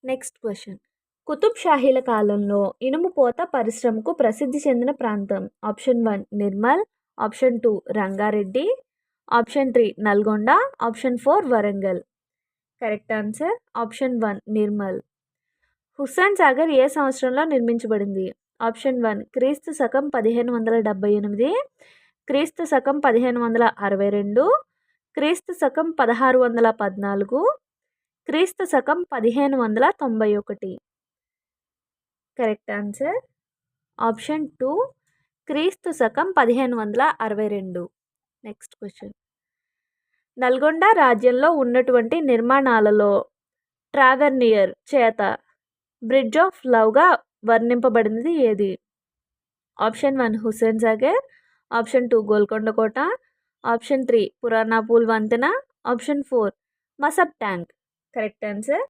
Next question. Qutub షాహీల కాలంలో ఇనుము పోత పరిశ్రమకు ప్రసిద్ధి చెందిన ప్రాంతం. Option 1 Nirmal, option 2 Rangareddy, option 3 Nalgonda, option 4 Warangal. Correct answer option 1 Nirmal. Hussain Sagar ఏ సంవత్సరంలో నిర్మించబడింది? ఆప్షన్ 1 క్రీస్తు శకం 1578, క్రీస్తు శకం 1562, క్రీస్తు శకం 1614, క్రీస్తు శకం 1591. కరెక్ట్ ఆన్సర్ ఆప్షన్ 2 క్రీస్తు శకం 1562. Next question. నల్గొండ రాజ్యంలో ఉన్నటువంటి నిర్మాణాలలో ట్రావెర్నియర్ చేత బ్రిడ్జ్ ఆఫ్ లవ్గా వర్ణింపబడినది ఏది? ఆప్షన్ 1 హుస్సేన్ సాగర్, ఆప్షన్ 2 గోల్కొండ కోట, ఆప్షన్ 3 పురాణాపూల్ వంతెన, option 4 Masab tank. Correct answer